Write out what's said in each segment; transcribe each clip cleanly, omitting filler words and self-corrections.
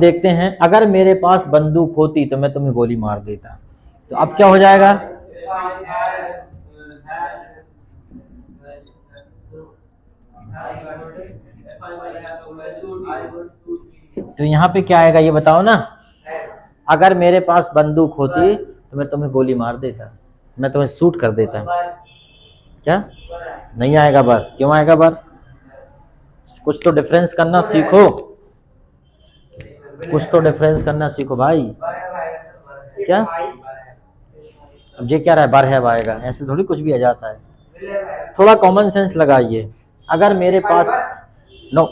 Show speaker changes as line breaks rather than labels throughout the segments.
देखते हैं, अगर मेरे पास बंदूक होती तो मैं तुम्हें गोली मार देता। तो अब क्या हो जाएगा? तो यहाँ पे क्या आएगा ये बताओ ना। अगर मेरे पास बंदूक होती तो मैं तुम्हें गोली मार देता, मैं तुम्हें शूट कर देता। क्या नहीं आएगा बर? क्यों आएगा बर? कुछ तो डिफरेंस करना सीखो, कुछ तो डिफरेंस करना सीखो भाई। क्या अब ये क्या रहा है? बार है आएगा, ऐसे थोड़ी कुछ भी आ जाता है। थोड़ा कॉमन सेंस लगाइए। अगर मेरे पास नो,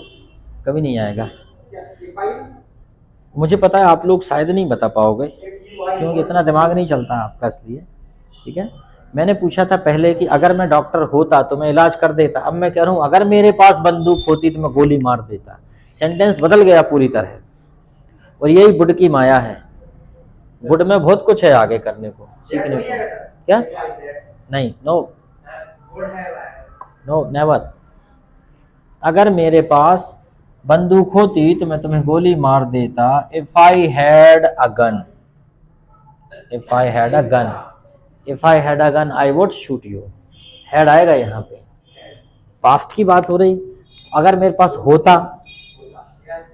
कभी नहीं आएगा। मुझे पता है आप लोग शायद नहीं बता पाओगे क्योंकि इतना दिमाग नहीं चलता आपका, इसलिए ठीक है। मैंने पूछा था पहले कि अगर मैं डॉक्टर होता तो मैं इलाज कर देता। अब मैं कह रहा हूं अगर मेरे पास बंदूक होती तो मैं गोली मार देता। सेंटेंस बदल गया पूरी तरह। और यही बुड की माया है। बुड में बहुत कुछ है आगे करने को, सीखने को। क्या नहीं? No no never. अगर मेरे पास बंदूक होती तो मैं तुम्हें गोली मार देता। If I had a gun, if I had a gun, if I had a gun I would shoot you. Had आएगा यहाँ पे, पास्ट की बात हो रही। अगर मेरे पास होता,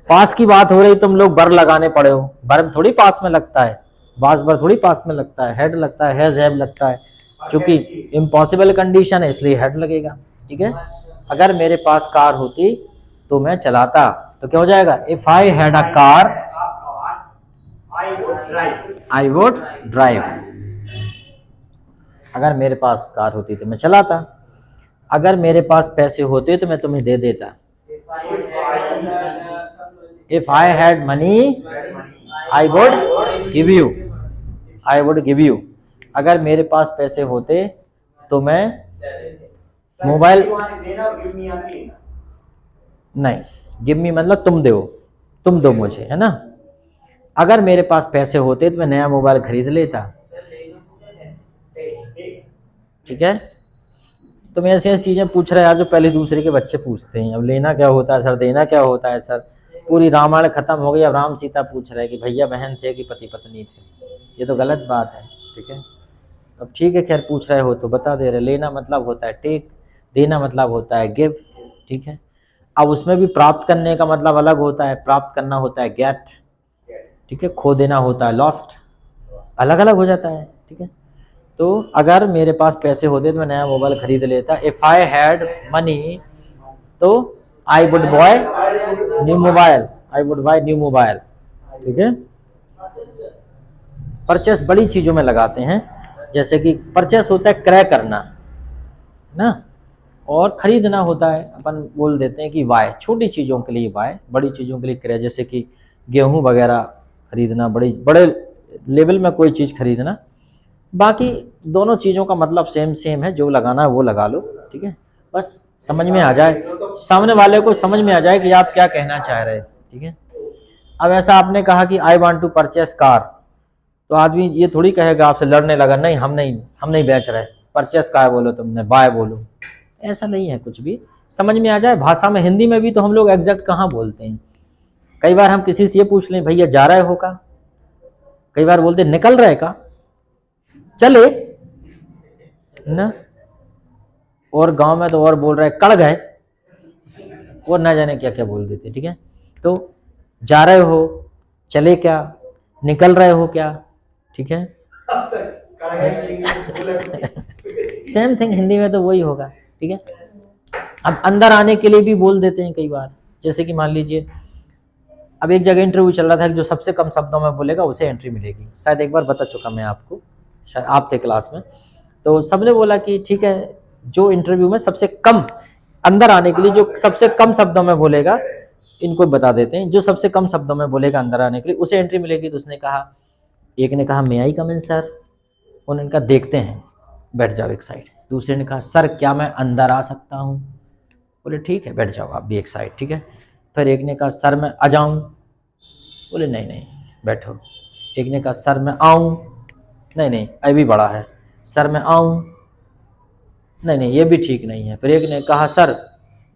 पास की बात हो रही, तुम लोग बर लगाने पड़े हो। बर थोड़ी पास में लगता है, बास बर थोड़ी पास में लगता है। हेड लगता है, हैज हैव लगता है। क्योंकि इम्पॉसिबल कंडीशन है इसलिए हेड लगेगा। ठीक है। अगर मेरे पास कार होती तो मैं चलाता। तो क्या हो जाएगा? If I had a car I would drive. अगर मेरे पास कार होती तो मैं चलाता। अगर मेरे पास पैसे होते तो मैं तुम्हें दे देता। If I had money I would give you, I would give you. अगर मेरे पास पैसे होते तो मैं मोबाइल नहीं, गिव मी मतलब तुम दो, तुम दो मुझे, है ना। अगर मेरे पास पैसे होते तो मैं नया मोबाइल खरीद लेता। ठीक है। तुम ऐसी ऐसी चीजें पूछ रहे यार जो पहले दूसरे के बच्चे पूछते हैं। अब लेना क्या होता है सर, देना क्या होता है सर। पूरी रामायण खत्म हो गई, अब राम सीता पूछ रहे कि भैया बहन थे कि पति पत्नी थे। ये तो गलत बात है। ठीक है। अब ठीक है, खैर पूछ रहे हो तो बता दे रहे। लेना मतलब होता है टेक, देना मतलब होता है गिव। ठीक है। अब उसमें भी प्राप्त करने का मतलब अलग होता है। प्राप्त करना होता है गेट। ठीक है। खो देना होता है लॉस्ट। अलग अलग हो जाता है। ठीक है। तो अगर मेरे पास पैसे होते तो मैं नया मोबाइल खरीद लेता। इफ आई हैड मनी तो I would buy new mobile, I would buy new mobile. ठीक है। परचेस बड़ी चीजों में लगाते हैं, जैसे कि परचेस होता है क्रय करना ना, और खरीदना होता है अपन बोल देते हैं कि वाय। छोटी चीजों के लिए वाय, बड़ी चीजों के लिए क्रय। जैसे कि गेहूं वगैरह खरीदना, बड़ी बड़े लेवल में कोई चीज खरीदना। बाकी दोनों चीजों का मतलब सेम सेम है, जो लगाना है वो लगा लो। ठीक है। बस समझ में आ जाए, सामने वाले को समझ में आ जाए कि आप क्या कहना चाह रहे हैं। ठीक है। अब ऐसा आपने कहा कि I want to purchase car, तो आदमी ये थोड़ी कहेगा आपसे, लड़ने लगा, नहीं हम नहीं बेच रहे। परचेस कार बोलो, तुमने बाय बोलो। ऐसा नहीं है, कुछ भी समझ में आ जाए। भाषा में हिंदी में भी तो हम लोग एग्जैक्ट कहाँ बोलते हैं। कई बार हम किसी से ये पूछ लें भैया जा रहे हो का, कई बार बोलते निकल रहे का, चले ना। और गांव में तो और बोल रहे कड़ गए, और ना जाने क्या क्या बोल देते। ठीक है। तो जा रहे हो, चले क्या, निकल रहे हो क्या। ठीक है। सेम थिंग हिंदी में तो वही होगा। ठीक है। अब अंदर आने के लिए भी बोल देते हैं कई बार। जैसे कि मान लीजिए अब एक जगह इंटरव्यू चल रहा था कि जो सबसे कम शब्दों में बोलेगा उसे एंट्री मिलेगी। शायद एक बार बता चुका मैं आपको, शायद आप थे क्लास में। तो सबने बोला कि ठीक है, जो इंटरव्यू में सबसे कम अंदर आने के लिए जो सबसे कम शब्दों में बोलेगा, इनको बता देते हैं, जो सबसे कम शब्दों में बोलेगा अंदर आने के लिए उसे एंट्री मिलेगी। तो उसने कहा, एक ने कहा मे आई कम इन सर। उन्होंने कहा देखते हैं, बैठ जाओ एक साइड। दूसरे ने कहा सर क्या मैं अंदर आ सकता हूँ। बोले ठीक है बैठ जाओ आप भी एक साइड। ठीक है। फिर एक ने कहा सर मैं आ जाऊँ। बोले नहीं नहीं बैठो। एक ने कहा सर मैं आऊँ। नहीं नहीं अभी बड़ा है। सर मैं आऊँ। नहीं नहीं ये भी ठीक नहीं है। फिर एक ने कहा सर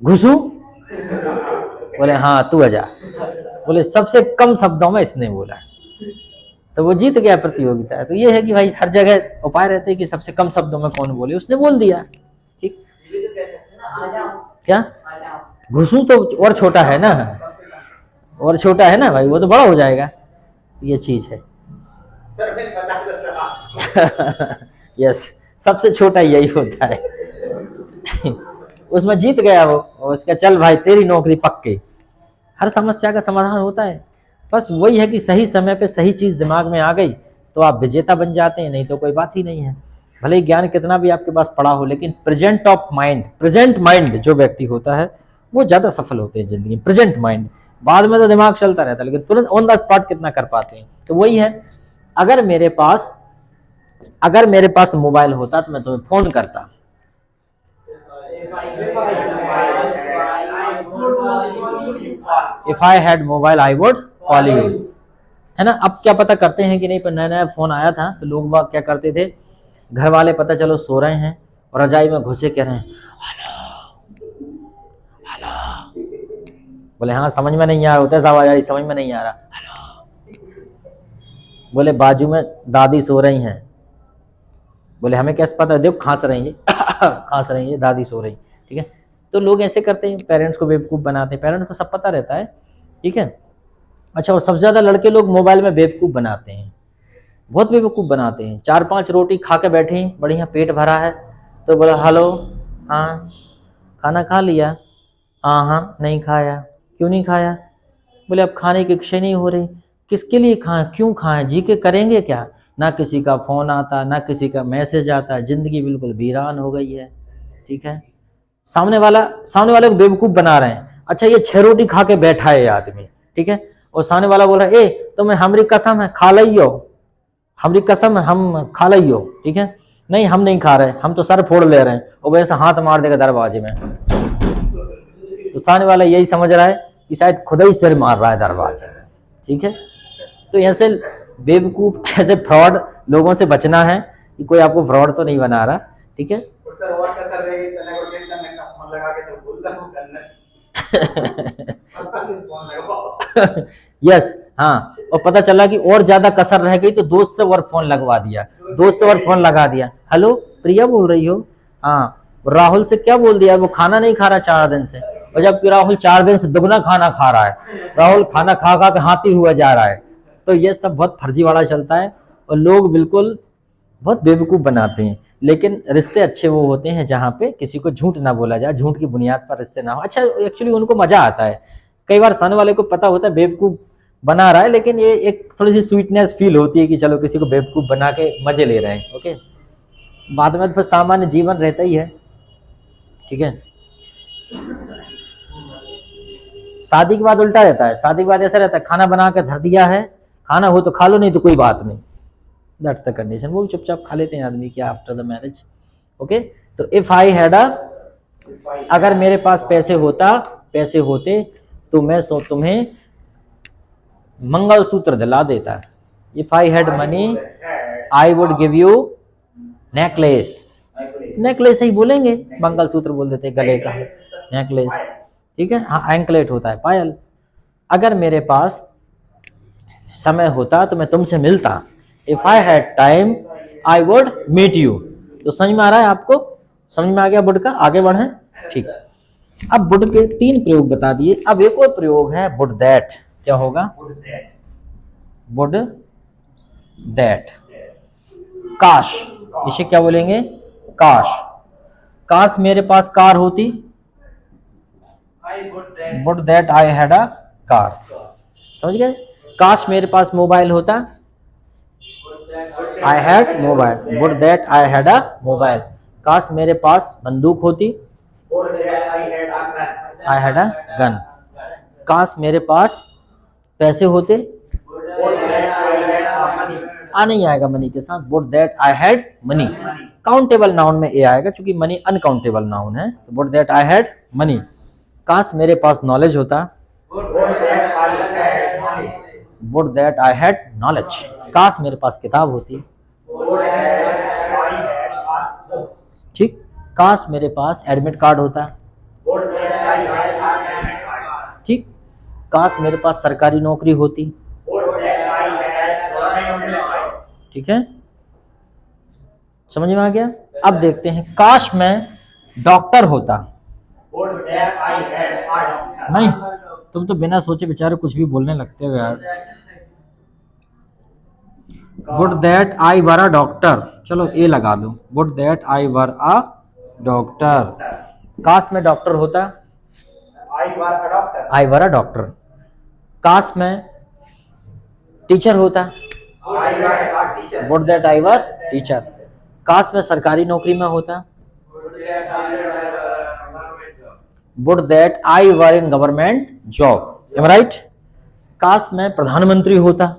घुसूं। बोले हाँ तू आ जा। बोले सबसे कम शब्दों में इसने बोला, तो वो जीत गया प्रतियोगिता। तो ये है कि भाई हर जगह उपाय रहते हैं कि सबसे कम शब्दों में कौन बोले, उसने बोल दिया। ठीक, क्या घुसू तो और छोटा है ना, और छोटा है ना भाई, वो तो बड़ा हो जाएगा, ये चीज है। यस, सबसे छोटा यही होता है। उसमें जीत गया वो, उसका चल भाई तेरी नौकरी पक्की। हर समस्या का समाधान होता है, बस वही है कि सही समय पे सही चीज दिमाग में आ गई तो आप विजेता बन जाते हैं, नहीं तो कोई बात ही नहीं है। भले ही ज्ञान कितना भी आपके पास पड़ा हो, लेकिन प्रेजेंट माइंड जो व्यक्ति होता है वो ज्यादा सफल होते हैं जिंदगी में। प्रेजेंट माइंड, बाद में तो दिमाग चलता रहता है, लेकिन तुरंत ऑन द स्पॉट कितना कर पाते हैं। तो वही है, अगर मेरे पास मोबाइल होता तो मैं तुम्हें फोन करता। If I had mobile I would call you, है ना। अब क्या पता करते हैं कि नहीं, पर नया नया फोन आया था तो लोग बाग क्या करते थे, घर वाले पता चलो सो रहे हैं और रजाई में घुसे कह रहे हैं हेलो हेलो, बोले हाँ समझ में नहीं आ रहा, होता आवाज आई समझ में नहीं आ रहा, हेलो। बोले बाजू में दादी सो रही हैं, बोले हमें कैसे पता, देखो खांस रही है खांस रही है, दादी सो रही, ठीक है। तो लोग ऐसे करते हैं, पेरेंट्स को बेवकूफ़ बनाते हैं, पेरेंट्स को सब पता रहता है, ठीक है। अच्छा, और सबसे ज़्यादा लड़के लोग मोबाइल में बेवकूफ़ बनाते हैं, बहुत बेवकूफ़ बनाते हैं। 4-5 रोटी खा के बैठे हैं, बढ़िया पेट भरा है, तो बोला हेलो, हाँ खाना खा लिया, हाँ नहीं खाया, क्यों नहीं खाया, बोले अब खाने की इच्छा नहीं हो रही, किसके लिए खाएं, क्यों खाएं, जी के करेंगे क्या, ना किसी का फ़ोन आता, ना किसी का मैसेज आता, ज़िंदगी बिल्कुल वीरान हो गई है, ठीक है। सामने वाले को बेवकूफ़ बना रहे हैं। अच्छा, ये 6 रोटी खा के बैठा है ये आदमी, ठीक है, और सामने वाला बोल रहा है ए तुम्हें हमारी कसम है खा लियो, हमारी कसम है हम खा लियो, ठीक है, नहीं हम नहीं खा रहे, हम तो सर फोड़ ले रहे हैं, और वैसे हाथ मार देगा दरवाजे में। तो सामने वाला यही समझ रहा है कि शायद खुदा ही सिर मार रहा है दरवाजे में, ठीक है। तो ऐसे बेवकूफ, ऐसे फ्रॉड लोगों से बचना है कि कोई आपको फ्रॉड तो नहीं बना रहा, ठीक है। यस, हाँ, और पता चला कि और ज्यादा कसर रह गई तो दोस्त से और फोन लगवा दिया, दोस्त से और फोन लगा दिया, हेलो प्रिया बोल रही हो, हाँ राहुल से क्या बोल दिया, वो खाना नहीं खा रहा 4 दिन से, और जबकि राहुल 4 दिन से दुगना खाना खा रहा है, राहुल खाना खा खा के हाथी हुआ जा रहा है। तो ये सब बहुत फर्जीवाड़ा चलता है, और लोग बिल्कुल बहुत बेवकूफ़ बनाते हैं। लेकिन रिश्ते अच्छे वो होते हैं जहाँ पे किसी को झूठ ना बोला जाए, झूठ की बुनियाद पर रिश्ते ना हो। अच्छा, एक्चुअली उनको मजा आता है, कई बार सामने वाले को पता होता है बेवकूफ़ बना रहा है, लेकिन ये एक थोड़ी सी स्वीटनेस फील होती है कि चलो किसी को बेवकूफ़ बना के मजे ले रहे हैं, ओके। बाद में तो फिर सामान्य जीवन रहता ही है, ठीक है। शादी के बाद उल्टा रहता है, शादी के बाद ऐसा रहता है खाना बना के धर दिया है, खाना हो तो खा लो, नहीं तो कोई बात नहीं, दैट्स द कंडीशन। वो चुपचाप खा लेते हैं आदमी क्या आफ्टर द मैरिज, ओके। तो इफ आई हैड अगर मेरे पास पैसे होते तो मैं तुम्हें मंगलसूत्र दिला देता। If I had money I would give you necklace, necklace ही बोलेंगे, मंगलसूत्र बोल देते, गले का है नेकलेस, ठीक है, हाँ एंकलेट होता है पायल। अगर मेरे पास समय होता तो मैं तुमसे मिलता। If I had time I would meet you. तो समझ में आ रहा है आपको, समझ में आ गया बुड का, आगे बढ़े, ठीक। अब बुड के 3 प्रयोग बता दिए, अब एक और प्रयोग है बुड दैट। क्या होगा, बुड दैट, काश, इसे क्या बोलेंगे, काश, काश मेरे पास कार होती, would that I had a car, समझ गए। काश मेरे पास मोबाइल होता, I had mobile, would that I had a mobile. काश मेरे पास बंदूक होती, आई हैड अ गन। काश मेरे पास पैसे होते, आ नहीं आएगा मनी के साथ, would that I had money. Countable noun में ए आएगा, क्योंकि मनी अनकाउंटेबल नाउन है, तो would that I had money. काश मेरे पास नॉलेज होता, would that I had knowledge. काश मेरे पास किताब होती, ठीक। काश मेरे पास एडमिट कार्ड होता, ठीक। काश मेरे पास सरकारी नौकरी होती। ठीक है, समझ में आ गया। अब देखते हैं, काश मैं डॉक्टर होता। नहीं, तुम तो बिना सोचे बेचारे कुछ भी बोलने लगते हो यार। Would that I were a doctor, चलो ए लगा दो, would that I were a doctor. काश मैं डॉक्टर होता, आई वर अ डॉक्टर। काश मैं टीचर होता, would that I were teacher. काश मैं सरकारी नौकरी में होता, would that I were in government job. Am right. काश मैं प्रधानमंत्री होता,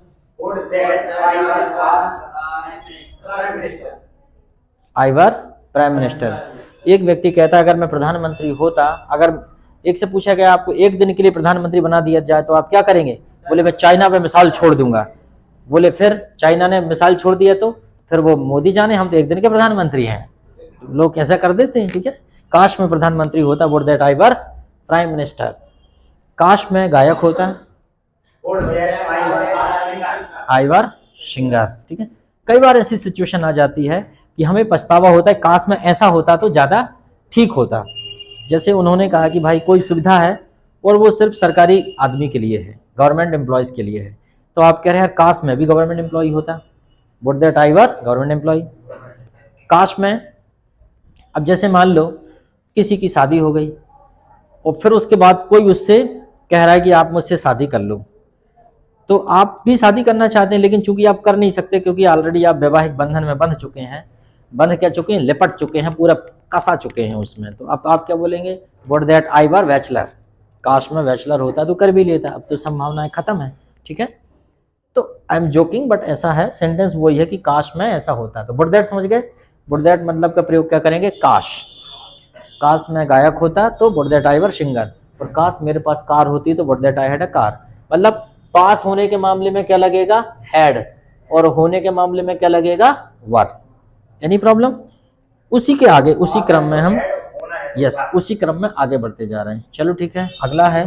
आई वर प्राइम मिनिस्टर। एक व्यक्ति कहता है अगर मैं प्रधानमंत्री होता, अगर एक से पूछा गया आपको एक दिन के लिए प्रधानमंत्री बना दिया जाए तो आप क्या करेंगे? बोले मैं चाइना पे मिसाल छोड़ दूंगा। बोले फिर चाइना ने मिसाल छोड़ दिया तो फिर वो मोदी जाने, हम तो एक दिन के प्रधानमंत्री हैं। लोग ऐसा कर देते हैं। ठीक है, काश मैं प्रधानमंत्री होता, would that I were prime minister. काश मैं गायक होता, आई वर सिंगर। ठीक है, कई बार ऐसी सिचुएशन आ जाती है कि हमें पछतावा होता है, काश में ऐसा होता तो ज्यादा ठीक होता। जैसे उन्होंने कहा कि भाई कोई सुविधा है और वो सिर्फ सरकारी आदमी के लिए है, गवर्नमेंट एम्प्लॉयज के लिए है, तो आप कह रहे हैं काश मैं भी गवर्नमेंट एम्प्लॉय होता, would that I were government employ. काश मैं, अब जैसे मान लो किसी की शादी हो गई और फिर उसके बाद कोई उससे कह रहा है कि आप मुझसे शादी कर लो, तो आप भी शादी करना चाहते हैं लेकिन चूंकि आप कर नहीं सकते क्योंकि ऑलरेडी आप वैवाहिक बंधन में बंध चुके हैं, बंध क्या चुके हैं, लिपट चुके हैं, पूरा कसा चुके हैं उसमें। तो अब आप क्या बोलेंगे? Would that I were bachelor. काश में बैचलर होता तो कर भी लेता, अब तो संभावनाएं खत्म है। ठीक है, तो आई एम जोकिंग बट ऐसा है, सेंटेंस वही है कि काश में ऐसा होता। तो वुड दैट समझ गए? वुड दैट मतलब का प्रयोग क्या करेंगे? काश। काश मैं गायक होता तो would that I were singer, और काश मेरे पास कार होती तो would that I had a car. मतलब पास होने के मामले में क्या लगेगा? हैड, और होने के मामले में क्या लगेगा? वर। Any problem? उसी के आगे उसी क्रम में हम, यस, उसी क्रम में आगे बढ़ते जा रहे हैं। चलो ठीक है, अगला है